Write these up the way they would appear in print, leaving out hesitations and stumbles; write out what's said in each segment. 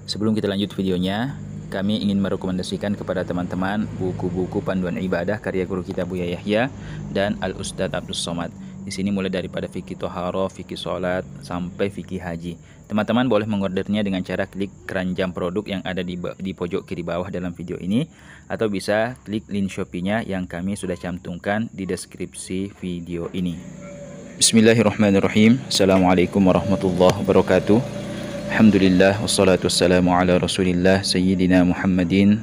Sebelum kita lanjut videonya, kami ingin merekomendasikan kepada teman-teman buku-buku panduan ibadah karya guru kita Buya Yahya dan Al-Ustadz Abdus Somad. Di sini mulai daripada fikih toharo, fikih sholat, sampai fikih haji. Teman-teman boleh mengordernya dengan cara klik keranjang produk yang ada di pojok kiri bawah dalam video ini, atau bisa klik link Shopee-nya yang kami sudah cantumkan di deskripsi video ini. Bismillahirrahmanirrahim. Assalamualaikum warahmatullahi wabarakatuh. Alhamdulillah wassalatu wassalamu ala Rasulillah Sayyidina Muhammadin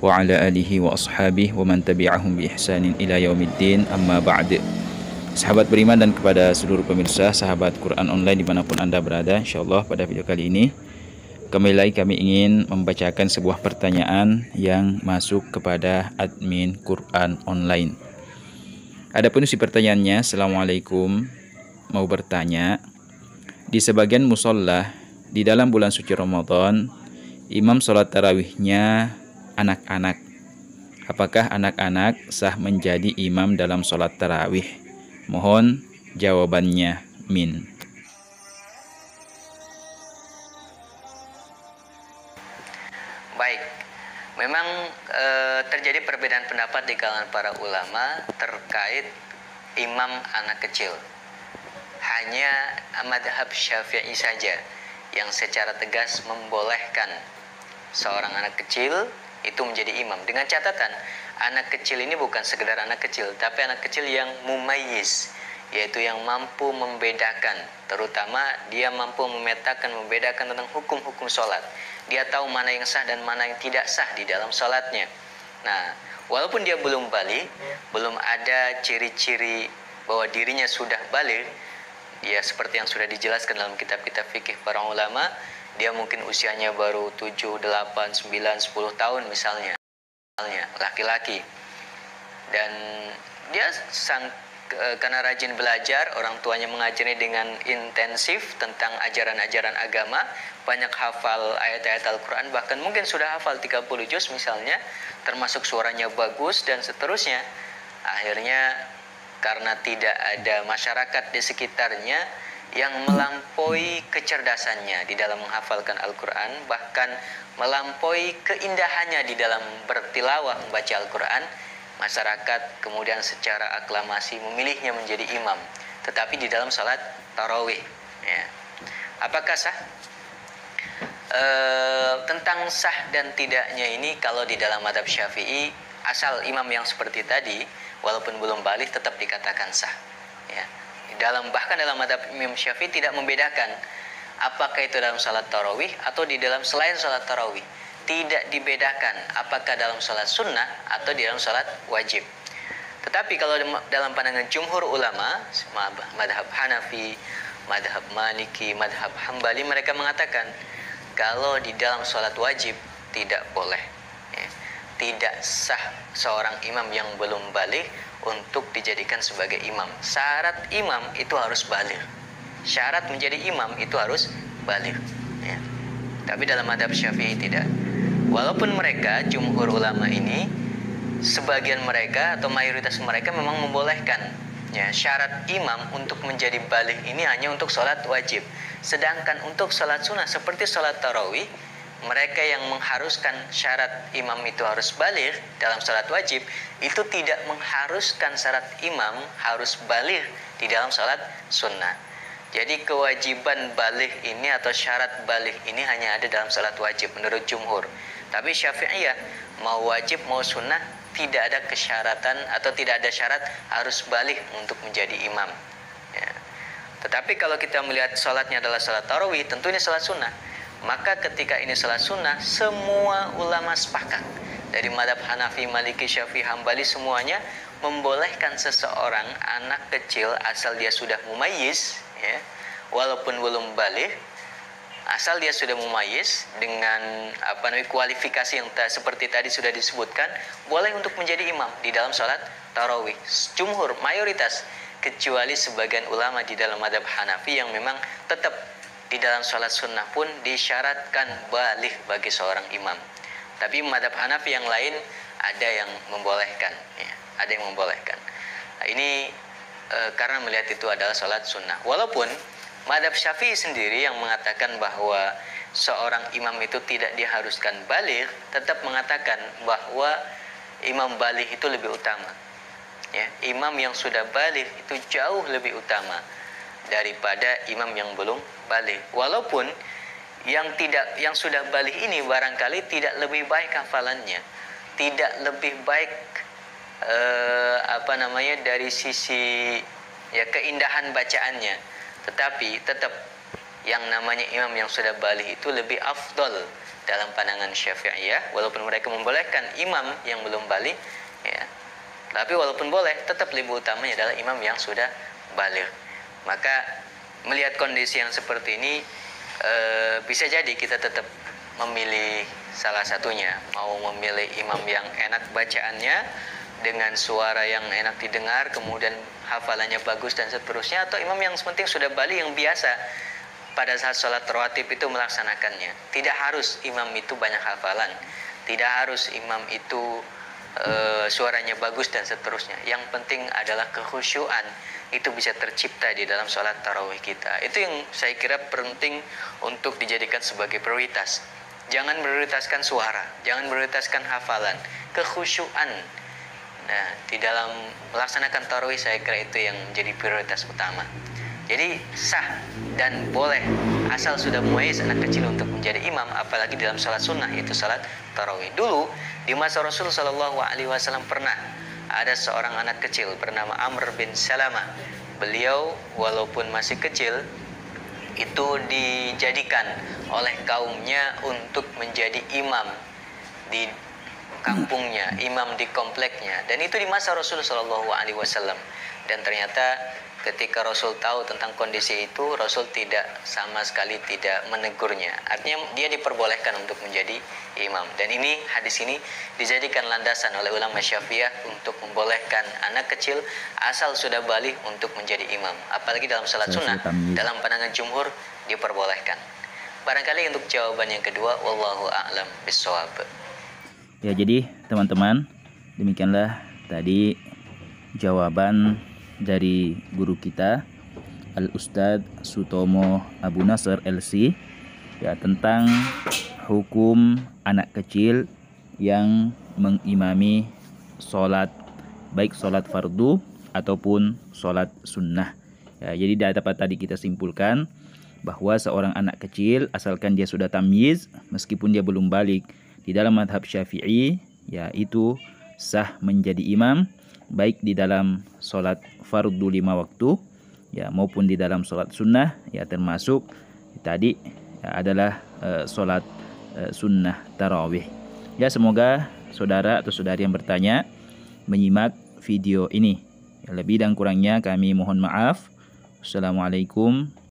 wa ala alihi wa ashabihi wa man tabi'ahum bi ihsanin ila yaumiddin, amma ba'd. Sahabat beriman dan kepada seluruh pemirsa sahabat Quran online dimanapun Anda berada, insyaallah pada video kali ini kembali lagi kami ingin membacakan sebuah pertanyaan yang masuk kepada admin Quran online. Adapun isi pertanyaannya, Assalamualaikum, mau bertanya, di sebagian musola di dalam bulan suci Ramadan, imam sholat tarawihnya anak-anak. Apakah anak-anak sah menjadi imam dalam sholat tarawih? Mohon jawabannya, min. Baik, memang terjadi perbedaan pendapat di kalangan para ulama terkait imam anak kecil. Hanya madhab Syafi'i saja yang secara tegas membolehkan seorang anak kecil itu menjadi imam, dengan catatan anak kecil ini bukan sekedar anak kecil, tapi anak kecil yang mumayyiz, yaitu yang mampu membedakan, terutama dia mampu membedakan tentang hukum-hukum sholat. Dia tahu mana yang sah dan mana yang tidak sah di dalam sholatnya. Nah, walaupun dia belum balik, belum ada ciri-ciri bahwa dirinya sudah balik, dia seperti yang sudah dijelaskan dalam kitab-kitab fikih para ulama, dia mungkin usianya baru 7, 8, 9, 10 tahun misalnya laki-laki, dan dia karena rajin belajar, orang tuanya mengajarnya dengan intensif tentang ajaran-ajaran agama, banyak hafal ayat-ayat Al-Quran, bahkan mungkin sudah hafal 30 juz misalnya, termasuk suaranya bagus dan seterusnya. Akhirnya karena tidak ada masyarakat di sekitarnya yang melampaui kecerdasannya di dalam menghafalkan Al-Quran, bahkan melampaui keindahannya di dalam bertilawah membaca Al-Quran, masyarakat kemudian secara aklamasi memilihnya menjadi imam, tetapi di dalam salat tarawih, ya. Apakah sah? Tentang sah dan tidaknya ini, kalau di dalam mazhab Syafi'i, asal imam yang seperti tadi walaupun belum balik tetap dikatakan sah, ya. Bahkan dalam mazhab Imam Syafi'i tidak membedakan apakah itu dalam salat tarawih atau di dalam selain salat tarawih. Tidak dibedakan apakah dalam salat sunnah atau di dalam salat wajib. Tetapi kalau dalam pandangan jumhur ulama, madhab Hanafi, madhab Maliki, madhab Hambali, mereka mengatakan kalau di dalam salat wajib tidak boleh, ya. Tidak sah seorang imam yang belum balik untuk dijadikan sebagai imam. Syarat imam itu harus balik. Syarat menjadi imam itu harus balik, ya. Tapi dalam mazhab Syafi'i tidak. Walaupun mereka, jumhur ulama ini, sebagian mereka atau mayoritas mereka memang membolehkan, ya, syarat imam untuk menjadi balik ini hanya untuk sholat wajib. Sedangkan untuk sholat sunnah seperti sholat tarawih, mereka yang mengharuskan syarat imam itu harus balik dalam sholat wajib, itu tidak mengharuskan syarat imam harus balik di dalam sholat sunnah. Jadi kewajiban balik ini atau syarat balik ini hanya ada dalam sholat wajib menurut jumhur. Tapi Syafi'iyah, mau wajib mau sunnah, tidak ada kesyaratan atau tidak ada syarat harus balik untuk menjadi imam, ya. Tetapi kalau kita melihat sholatnya adalah sholat tarawih, tentunya sholat sunnah. Maka ketika ini salat sunnah, semua ulama sepakat, dari madhab Hanafi, Maliki, Syafi'i, Hambali, semuanya membolehkan seseorang anak kecil asal dia sudah mumayyiz, ya, walaupun belum balik, asal dia sudah mumayyiz dengan kualifikasi yang seperti tadi sudah disebutkan, boleh untuk menjadi imam di dalam salat tarawih. Jumhur, mayoritas, kecuali sebagian ulama di dalam madhab Hanafi yang memang tetap di dalam sholat sunnah pun disyaratkan balik bagi seorang imam. Tapi madhab Hanafi yang lain ada yang membolehkan, ya, ada yang membolehkan. Nah, ini karena melihat itu adalah sholat sunnah. Walaupun madhab Syafi'i sendiri yang mengatakan bahwa seorang imam itu tidak diharuskan baligh, tetap mengatakan bahwa imam baligh itu lebih utama. Ya, imam yang sudah baligh itu jauh lebih utama daripada imam yang belum baligh. Walaupun yang sudah baligh ini barangkali tidak lebih baik hafalannya, tidak lebih baik dari sisi ya keindahan bacaannya, tetapi tetap yang namanya imam yang sudah baligh itu lebih afdol dalam pandangan Syafi'iyah, walaupun mereka membolehkan imam yang belum baligh, ya. Tapi walaupun boleh, tetap lebih utamanya adalah imam yang sudah baligh. Maka melihat kondisi yang seperti ini, bisa jadi kita tetap memilih salah satunya, mau memilih imam yang enak bacaannya dengan suara yang enak didengar, kemudian hafalannya bagus dan seterusnya, atau imam yang penting sudah baligh yang biasa pada saat sholat rawatib itu melaksanakannya. Tidak harus imam itu banyak hafalan, tidak harus imam itu suaranya bagus dan seterusnya. Yang penting adalah kekhusyuan itu bisa tercipta di dalam sholat tarawih kita. Itu yang saya kira penting untuk dijadikan sebagai prioritas. Jangan prioritaskan suara, jangan prioritaskan hafalan, kekhusyuan. Nah, di dalam melaksanakan tarawih saya kira itu yang menjadi prioritas utama. Jadi sah dan boleh asal sudah mumayyiz anak kecil untuk menjadi imam, apalagi dalam salat sunnah yaitu salat tarawih. Dulu di masa Rasul Shallallahu Alaihi Wasallam pernah ada seorang anak kecil bernama Amr bin Salamah. Beliau walaupun masih kecil itu dijadikan oleh kaumnya untuk menjadi imam di kampungnya, imam di kompleknya, dan itu di masa Rasul Shallallahu Alaihi Wasallam. Dan ternyata ketika Rasul tahu tentang kondisi itu, Rasul sama sekali tidak menegurnya. Artinya dia diperbolehkan untuk menjadi imam. Dan ini hadis ini dijadikan landasan oleh ulama Syafi'iyah untuk membolehkan anak kecil asal sudah baligh untuk menjadi imam. Apalagi dalam salat sunnah, dalam pandangan jumhur diperbolehkan. Barangkali untuk jawaban yang kedua, wallahu a'lam bishawab. Ya, jadi teman-teman, demikianlah tadi jawaban dari guru kita Al-Ustadz Sutomo Abu Nasr LC, ya, tentang hukum anak kecil yang mengimami sholat, baik sholat fardu ataupun sholat sunnah. Ya, jadi dapat tadi kita simpulkan bahwa seorang anak kecil asalkan dia sudah tamyiz, meskipun dia belum balik, di dalam madhab Syafi'i, ya, itu sah menjadi imam baik di dalam sholat fardu 5 waktu, ya, maupun di dalam sholat sunnah, ya, termasuk tadi ya, adalah sholat sunnah tarawih. Ya, semoga saudara atau saudari yang bertanya menyimak video ini. Ya, lebih dan kurangnya kami mohon maaf. Assalamualaikum